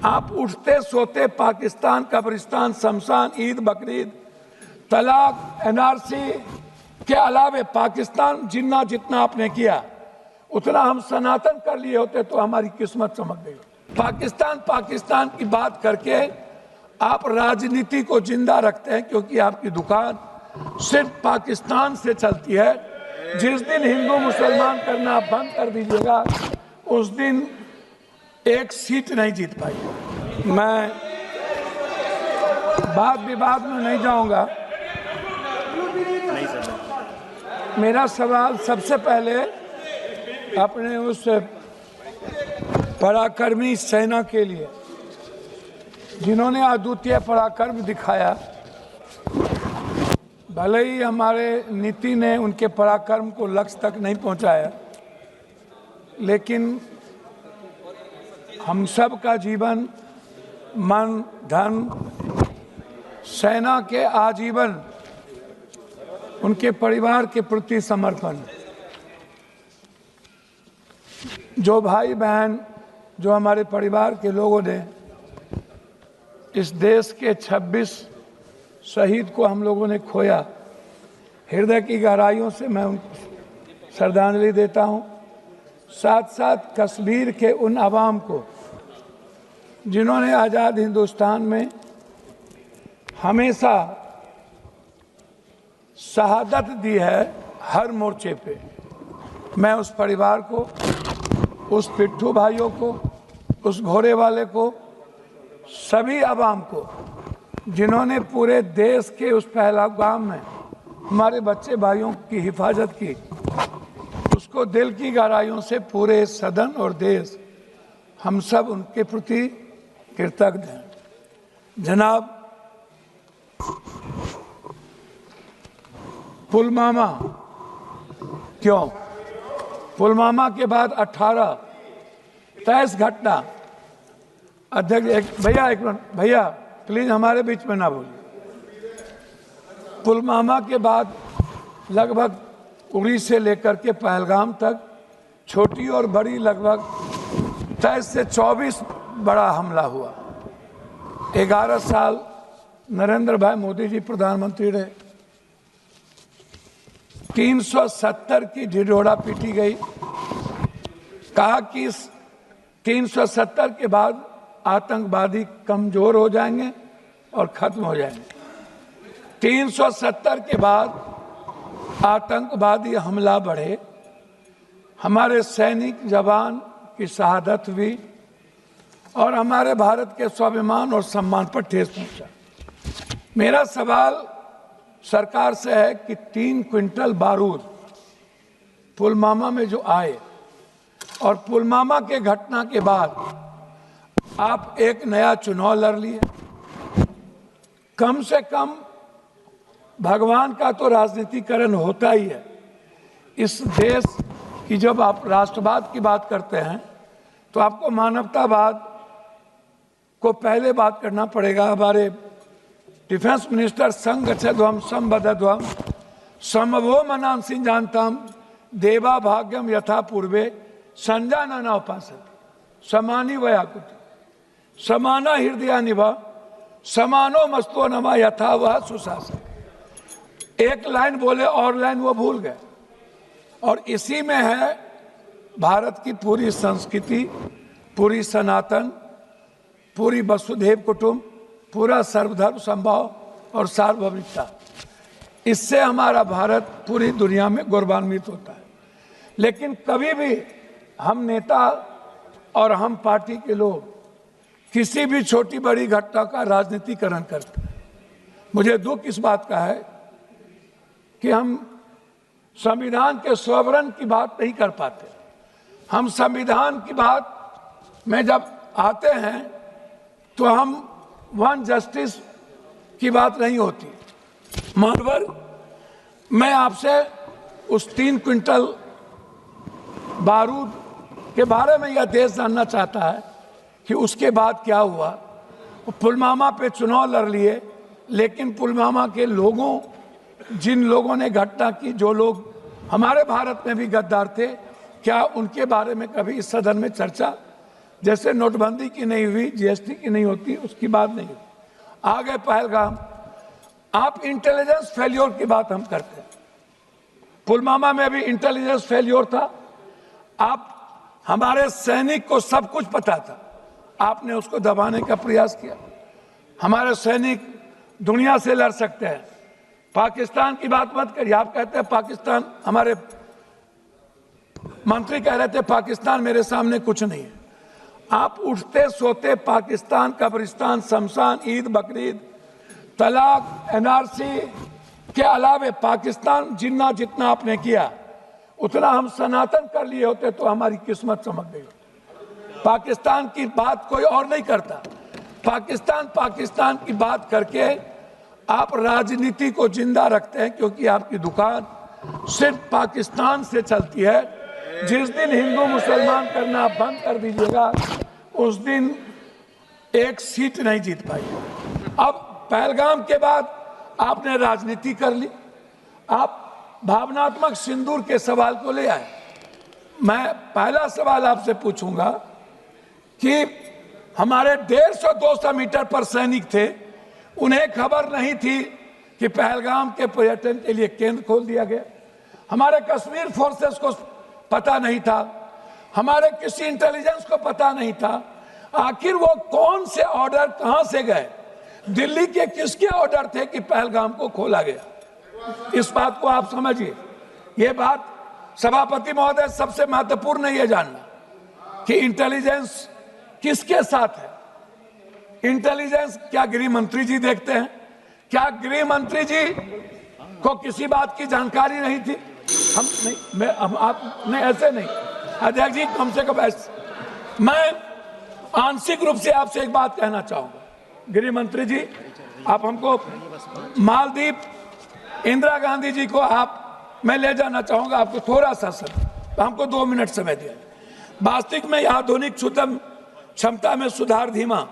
आप उठते सोते पाकिस्तान, कब्रिस्तान, शमशान, ईद, बकरीद, तलाक, एनआरसी के अलावे पाकिस्तान जितना आपने किया उतना हम सनातन कर लिए होते तो हमारी किस्मत चमक गई। पाकिस्तान की बात करके आप राजनीति को जिंदा रखते हैं, क्योंकि आपकी दुकान सिर्फ पाकिस्तान से चलती है। जिस दिन हिंदू मुसलमान करना बंद कर दीजिएगा उस दिन एक सीट नहीं जीत पाएगी। मैं बात विवाद में नहीं जाऊंगा। मेरा सवाल सबसे पहले अपने उस पराक्रमी सेना के लिए जिन्होंने अद्वितीय पराक्रम दिखाया। भले ही हमारे नीति ने उनके पराक्रम को लक्ष्य तक नहीं पहुंचाया, लेकिन हम सब का जीवन, मन, धन, सेना के आजीवन उनके परिवार के प्रति समर्पण। जो भाई बहन, जो हमारे परिवार के लोगों ने इस देश के 26 शहीद को हम लोगों ने खोया, हृदय की गहराइयों से मैं उनको श्रद्धांजलि देता हूं। साथ साथ कश्मीर के उन अवाम को जिन्होंने आज़ाद हिंदुस्तान में हमेशा शहादत दी है हर मोर्चे पे, मैं उस परिवार को, उस पिट्ठू भाइयों को, उस घोड़े वाले को, सभी अवाम को जिन्होंने पूरे देश के उस पहलगाम में हमारे बच्चे भाइयों की हिफाजत की, उसको दिल की गहराइयों से पूरे सदन और देश हम सब उनके प्रति कृतज्ञ हैं। जनाब, पुलवामा क्यों? पुलवामा के बाद 18 23 घटना। अध्यक्ष एक मिनट भैया प्लीज हमारे बीच में ना बोलिए। पुलवामा के बाद लगभग उड़ी से लेकर के पहलगाम तक छोटी और बड़ी लगभग 23 से 24 बड़ा हमला हुआ। 11 साल नरेंद्र भाई मोदी जी प्रधानमंत्री रहे। 370 की ढिढोरा पीटी गई। कहा कि 370 के बाद आतंकवादी कमजोर हो जाएंगे और खत्म हो जाएंगे। 370 के बाद आतंकवादी हमला बढ़े, हमारे सैनिक जवान की शहादत हुई और हमारे भारत के स्वाभिमान और सम्मान पर ठेस पहुंचा। मेरा सवाल सरकार से है कि 3 क्विंटल बारूद पुलवामा में जो आए और पुलवामा के घटना के बाद आप एक नया चुनाव लड़ लिए। कम से कम भगवान का तो राजनीतिकरण होता ही है। इस देश की जब आप राष्ट्रवाद की बात करते हैं तो आपको मानवतावाद को पहले बात करना पड़ेगा। हमारे डिफेंस मिनिस्टर संघ गच्छध्वम संबद्धध्वम समवो मनांसि जानताम देवा भाग्यम यथा पूर्वे संजानना उपासते समानी वयाकुति समाना हृदया निभा समानो मस्तो नमा यथा वह सुशासन। एक लाइन बोले और लाइन वो भूल गए। और इसी में है भारत की पूरी संस्कृति, पूरी सनातन, पूरी वसुधैव कुटुंब, पूरा सर्वधर्म संभाव और सार्वभौमिकता। इससे हमारा भारत पूरी दुनिया में गौरवान्वित होता है। लेकिन कभी भी हम नेता और हम पार्टी के लोग किसी भी छोटी बड़ी घटना का राजनीतिकरण करते हैं। मुझे दुख इस बात का है कि हम संविधान के सॉवरन की बात नहीं कर पाते। हम संविधान की बात में जब आते हैं तो हम वन जस्टिस की बात नहीं होती। मानवर, मैं आपसे उस 3 क्विंटल बारूद के बारे में यह देश जानना चाहता है कि उसके बाद क्या हुआ। पुलवामा पे चुनाव लड़ लिए, लेकिन पुलवामा के लोगों, जिन लोगों ने घटना की, जो लोग हमारे भारत में भी गद्दार थे, क्या उनके बारे में कभी इस सदन में चर्चा जैसे नोटबंदी की नहीं हुई, जीएसटी की नहीं होती, उसकी बात नहीं हुई। आ गए पहलगाम। आप इंटेलिजेंस फेल्योर की बात हम करते हैं। पुलवामा में भी इंटेलिजेंस फेल्योर था। आप हमारे सैनिक को सब कुछ पता था, आपने उसको दबाने का प्रयास किया। हमारे सैनिक दुनिया से लड़ सकते हैं। पाकिस्तान की बात मत करिए। आप कहते हैं पाकिस्तान, हमारे मंत्री कह रहे थे पाकिस्तान मेरे सामने कुछ नहीं है। आप उठते सोते पाकिस्तान, कब्रिस्तान, शमशान, ईद, बकरीद, तलाक, एनआरसी के अलावे पाकिस्तान जितना आपने किया, उतना हम सनातन कर लिए होते तो हमारी किस्मत चमक गई। पाकिस्तान की बात कोई और नहीं करता। पाकिस्तान की बात करके आप राजनीति को जिंदा रखते हैं, क्योंकि आपकी दुकान सिर्फ पाकिस्तान से चलती है। जिस दिन हिंदू मुसलमान करना बंद कर दीजिएगा, उस दिन एक सीट नहीं जीत पाई। अब पहलगाम के बाद आपने राजनीति कर ली। आप भावनात्मक सिंदूर के सवाल को ले आए। मैं पहला सवाल आपसे पूछूंगा कि हमारे 150-200 मीटर पर सैनिक थे, उन्हें खबर नहीं थी कि पहलगाम के पर्यटन के लिए केंद्र खोल दिया गया। हमारे कश्मीर फोर्सेस को पता नहीं था, हमारे किसी इंटेलिजेंस को पता नहीं था। आखिर वो कौन से ऑर्डर कहां से गए, दिल्ली के किसके ऑर्डर थे कि पहलगाम को खोला गया? इस बात को आप समझिए। ये बात सभापति महोदय, सबसे महत्वपूर्ण है ये जानना कि इंटेलिजेंस किसके साथ है। इंटेलिजेंस क्या गृह मंत्री जी देखते हैं? क्या गृह मंत्री जी को किसी बात की जानकारी नहीं थी? हम नहीं, आप नहीं, ऐसे नहीं अध्यक्ष जी, कम से कम ऐसे। मैं आंशिक रूप से आपसे एक बात कहना चाहूंगा, गृह मंत्री जी, आप हमको मालदीव इंदिरा गांधी जी को मैं ले जाना चाहूंगा। आपको थोड़ा सा समय, हमको 2 मिनट समय दिया। वास्तविक में आधुनिक क्षुद्र क्षमता में सुधार धीमा।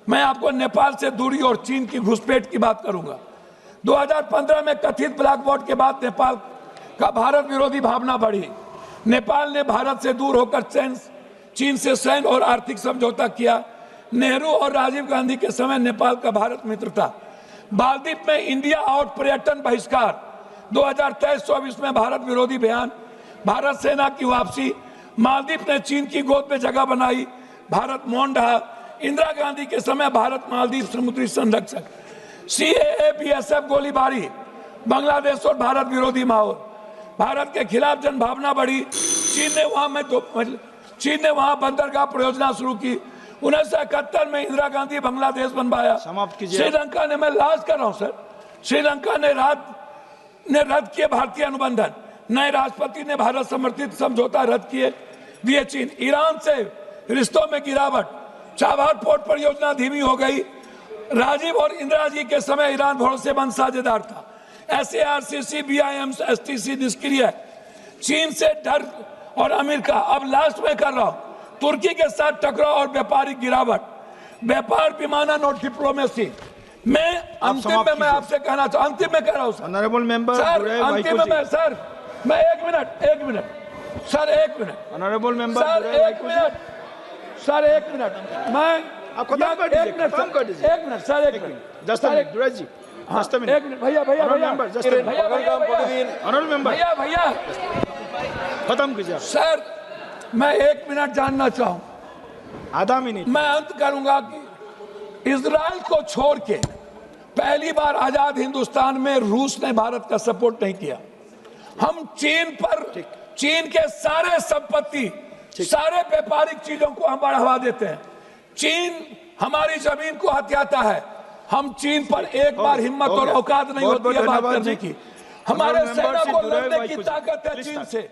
मैं आपको नेपाल से दूरी और चीन की घुसपैठ की बात करूंगा। 2015 में कथित ब्लैक बॉट के बाद नेपाल का भारत विरोधी भावना बढ़ी। नेपाल ने भारत से दूर होकर चीन से सैन्य और आर्थिक समझौता किया। नेहरू और राजीव गांधी के समय नेपाल का भारत मित्र था। मालदीव में इंडिया आउट पर्यटन बहिष्कार, 2023-24 में भारत विरोधी बयान, भारत सेना की वापसी, मालदीव ने चीन की गोद में जगह बनाई, भारत मौन रहा। इंदिरा गांधी के समय भारत मालदीव समुद्री संरक्षक, सीएए बीएसएफ गोलीबारी, बांग्लादेश और भारत विरोधी माहौल, भारत के खिलाफ जनभावना बढ़ी। चीन ने वहां बंदरगाह परियोजना शुरू की। 1971 में इंदिरा गांधी बांग्लादेश बनवाया। श्रीलंका ने, मैं लास्ट कर रहा हूं सर, श्रीलंका ने रद्द किए भारतीय अनुबंधन। नए राष्ट्रपति ने भारत समर्थित समझौता रद्द किए दिए चीन। ईरान से रिश्तों में गिरावट, चाबहार पोर्ट परियोजना धीमी हो गई। राजीव और इंदिरा जी के समय ईरान भरोसेमंद साझेदार था। SARCC, BIM, STC निष्क्रिय। चीन से डर और अमेरिका। अब लास्ट में कर रहा हूं, तुर्की के साथ टकराव और व्यापारिक गिरावट, व्यापार विमानन और डिप्लोमेसी। मैं अंतिम में मैं आपसे कहना चाहूँ, अंतिम में कह रहा हूँ सर, ऑनरेबल मेंबर सर, अंतिम में सर, मैं एक मिनट सर, एक मिनट ऑनरेबल मेंबर सर, एक मिनट सर, एक मिनट, मैं आप खत्म कर दीजिए, खत्म कर दीजिए। एक मिनट सर, एक minute, just a minute Durai ji, just a minute, एक मिनट भैया, member just a minute, honourable member भैया खत्म कीजिए सर। मैं 1 मिनट जानना चाहूँ, आधा मिनट। मैं अंत करूंगा कि इजराइल को छोड़ के पहली बार आजाद हिंदुस्तान में रूस ने भारत का सपोर्ट नहीं किया। हम चीन के सारे संपत्ति, सारे व्यापारिक चीजों को हम बढ़ावा देते हैं। चीन हमारी जमीन को हथियाता है। हम चीन पर एक बार हिम्मत और औकात नहीं होती है बात करने की। हमारे सेना को लड़ने की ताकत है चीन से।